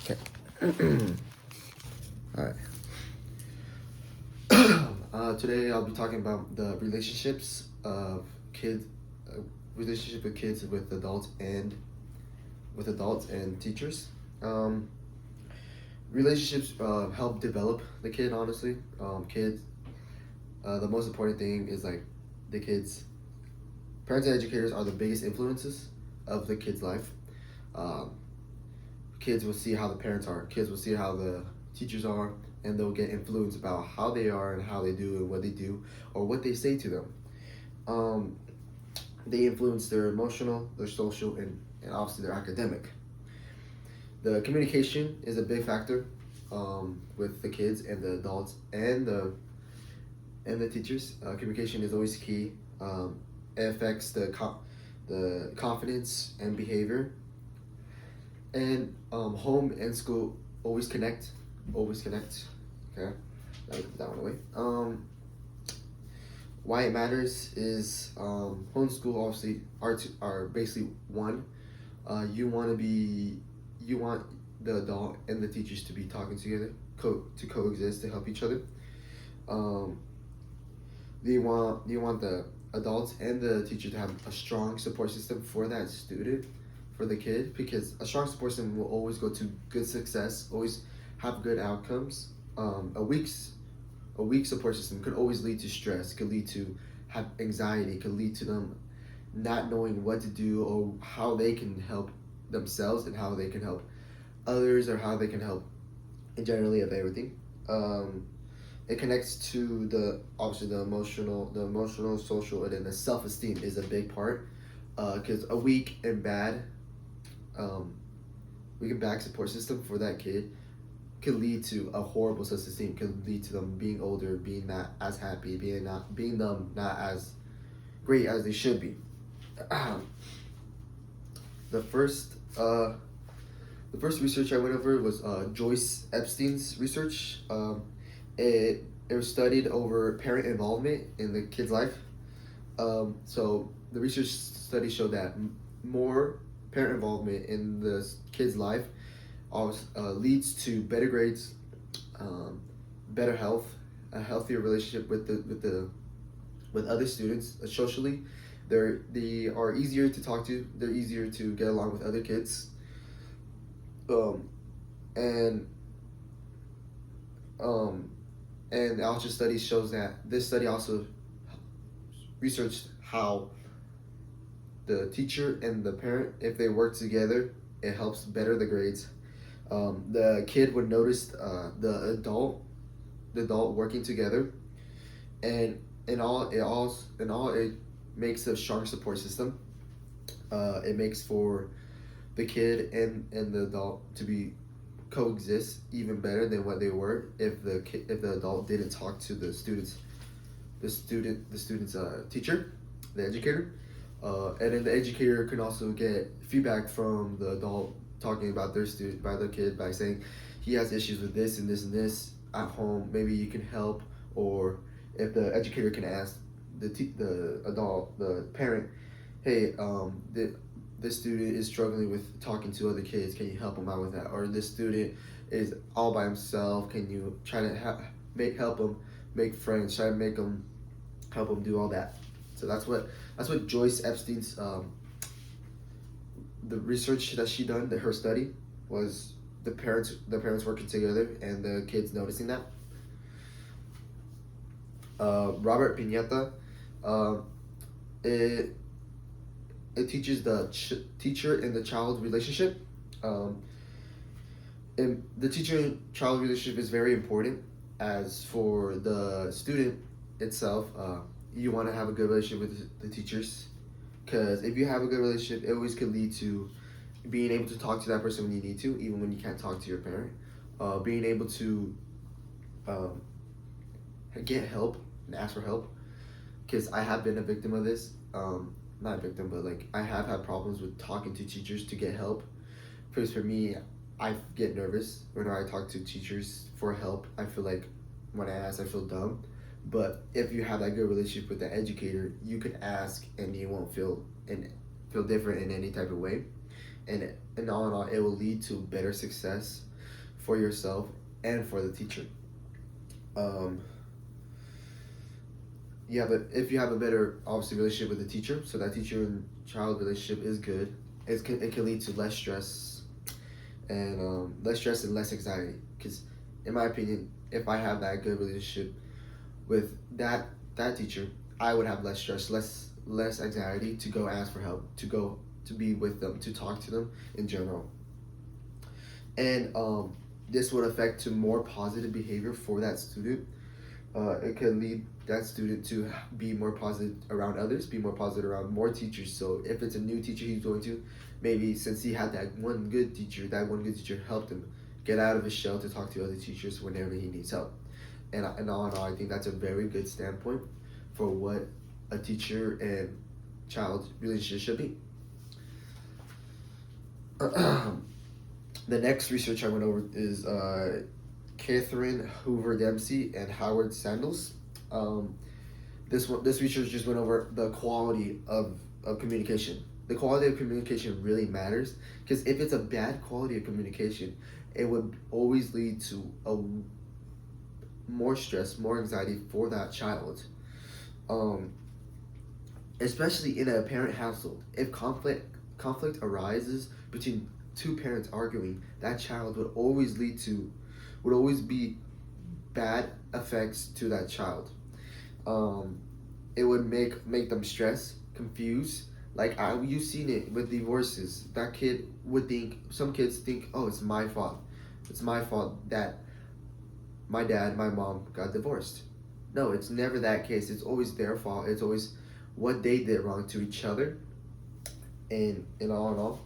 Okay. All right. Today I'll be talking about the relationships of kids, relationship with kids with adults and teachers. Um, Relationships help develop the kid. Honestly, kids. The most important thing is like the kids. Parents and educators are the biggest influences of the kid's life. Um, Kids will see how the parents are. Kids will see how the teachers are, and they'll get influenced about how they are and how they do and what they do or what they say to them. Um, they influence their emotional, their social, and obviously their academic. The communication is a big factor with the kids and the adults and the teachers. Communication is always key. It affects the confidence and behavior. And home and school always connect. Okay, that one away. Why it matters is home and school obviously are basically one. You want the adult and the teachers to be talking together, to coexist, to help each other. Um, you want the adults and the teacher to have a strong support system for that student, for the kid, because a strong support system will always go to good success, always have good outcomes. A weak support system could always lead to stress, could lead to have anxiety, could lead to them not knowing what to do or how they can help themselves and how they can help others or how they can help in generally of everything. It connects to the obviously the emotional, social, and then the self esteem is a big part. Because a um, weak and bad support system for that kid could lead to a horrible self esteem. Could lead to them being older, being not as happy, being them not as great as they should be. the first uh, the first research I went over was Joyce Epstein's research. It was studied over parent involvement in the kid's life. So the research study showed that more parent involvement in the kid's life leads to better grades, um, better health, a healthier relationship with other students socially. They are easier to talk to. They're easier to get along with other kids. Um, and um, and also study shows that this study also researched how the teacher and the parent, if they work together, it helps better the grades. The kid would notice the adult working together, and in all it makes a strong support system. It makes for the kid and the adult to be coexist even better than what they were if the adult didn't talk to the student's teacher, the educator. And then the educator can also get feedback from the adult talking about about their kid by saying he has issues with this and this and this at home. Maybe you can help, or if the educator can ask the adult, the parent, hey, this student is struggling with talking to other kids. Can you help him out with that? Or this student is all by himself. Can you try to help him make friends? Try to make him help him do all that. So that's what Joyce Epstein's the research that she done, that her study was the parents working together and the kids noticing that. Robert Pineta, uh, it it teaches the teacher and the child relationship. Um, and the teacher and child relationship is very important. As for the student itself, you want to have a good relationship with the teachers, because if you have a good relationship, it always could lead to being able to talk to that person when you need to, even when you can't talk to your parent. Being able to um, get help and ask for help, because I have been a victim of this. Not a victim, but like I have had problems with talking to teachers to get help. Because for me, I get nervous whenever I talk to teachers for help. I feel like when I ask, I feel dumb. But if you have that good relationship with the educator, you can ask and you won't feel different in any type of way. And all in all, it will lead to better success. for yourself and for the teacher. Um, if you have a better obviously relationship with the teacher, so that teacher and child relationship is good. It can lead to less stress and less anxiety. Because in my opinion, if I have that good relationship with that teacher, I would have less stress, less anxiety to go ask for help, to go to be with them, to talk to them in general. And this would affect to more positive behavior for that student. It can lead that student to be more positive around others, be more positive around more teachers. So if it's a new teacher he's going to, maybe since he had that one good teacher helped him get out of his shell to talk to other teachers whenever he needs help. And all in all, I think that's a very good standpoint for what a teacher and child relationship should be. The next research I went over is Catherine Hoover Dempsey and Howard Sandals. This research just went over the quality of communication. The quality of communication really matters, because if it's a bad quality of communication, it would always lead to a more stress, more anxiety for that child. Especially in a parent household, if conflict arises between two parents arguing, that child would always be bad effects to that child. It would make them stress, confused. Like you've seen it with divorces. That kid would think, some kids think, oh, it's my fault. It's my fault that my dad, my mom got divorced. No, it's never that case. It's always their fault. It's always what they did wrong to each other. And all in all,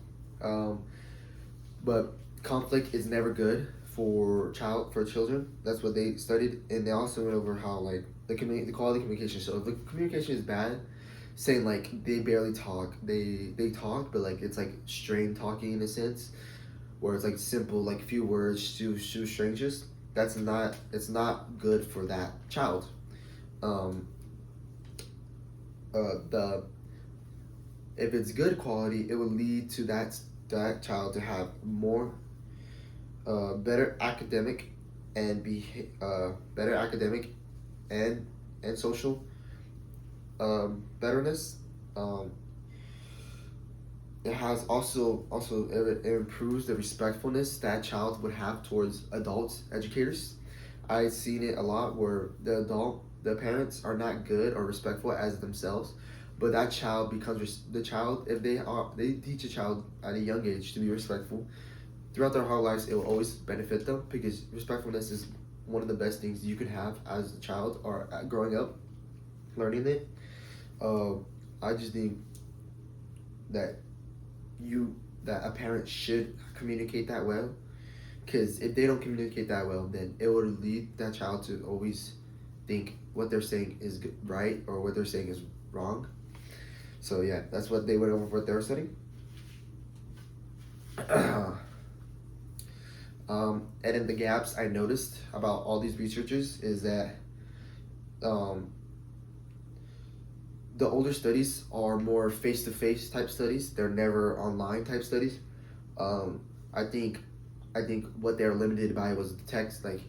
but conflict is never good for children. That's what they studied, and they also went over how like the quality of communication. So if the communication is bad, saying like they barely talk, they talk, but like it's like strained talking in a sense, where it's like simple like few words to strangers. It's not good for that child. The If it's good quality, it will lead to that child to have more better academic and better academic and social betterness. It has also it improves the respectfulness that child would have towards adults, educators. I've seen it a lot where the parents are not good or respectful as themselves, but that child becomes the child, if they teach a child at a young age to be respectful throughout their whole lives, it will always benefit them, because respectfulness is one of the best things you can have as a child or growing up learning it. I just think that a parent should communicate that well, because if they don't communicate that well, then it will lead that child to always think what they're saying is right or what they're saying is wrong. So yeah, that's what they went over what they were studying. And then the gaps I noticed about all these researchers is that the older studies are more face-to-face type studies. They're never online type studies. I think what they're limited by was the text, like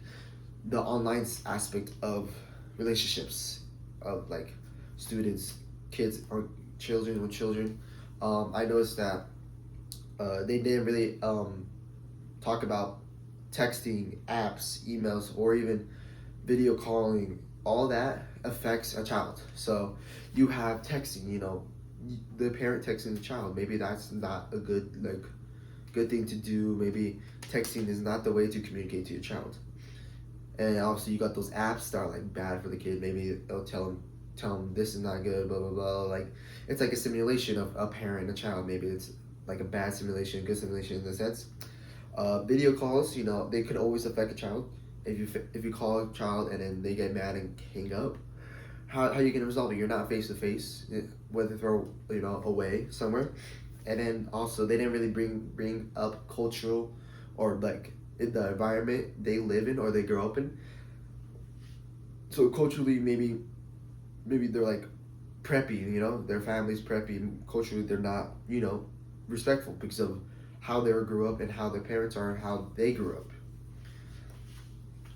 the online aspect of relationships of like students, kids or children with children. I noticed that they didn't really talk about texting, apps, emails, or even video calling. All that affects a child. So you have texting, the parent texting the child. Maybe that's not a good thing to do. Maybe texting is not the way to communicate to your child. And also you got those apps that are like bad for the kid. Maybe they'll tell them this is not good, blah blah blah. Like it's like a simulation of a parent and a child. Maybe it's like a bad simulation, good simulation in a sense. Video calls, they could always affect a child. If you call a child and then they get mad and hang up, how you gonna resolve it? You're not face to face, whether throw away somewhere. And then also they didn't really bring up cultural or like the environment they live in or they grow up in. So culturally, maybe they're like preppy, their family's preppy, and culturally they're not, respectful because of how they grew up and how their parents are and how they grew up.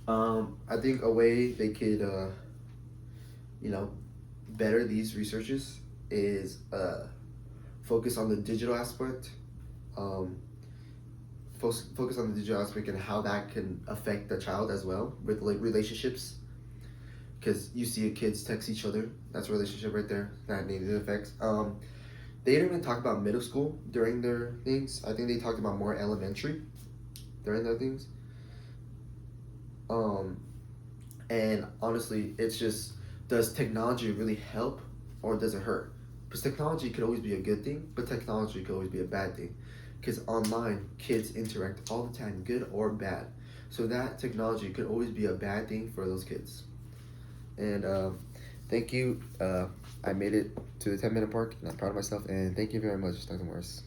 I think a way they could, better these researches is focus on the digital aspect. Um, focus on the digital aspect and how that can affect the child as well with like relationships. Because you see kids text each other, that's a relationship right there. That negative effects. They didn't even talk about middle school during their things. I think they talked about more elementary during their things. Um, and honestly, it's just, does technology really help or does it hurt? Because technology could always be a good thing, but technology could always be a bad thing. Because online, kids interact all the time, good or bad. So that technology could always be a bad thing for those kids. And thank you. I made it to the 10-minute mark, and I'm proud of myself. And thank you very much, Dr. Morris.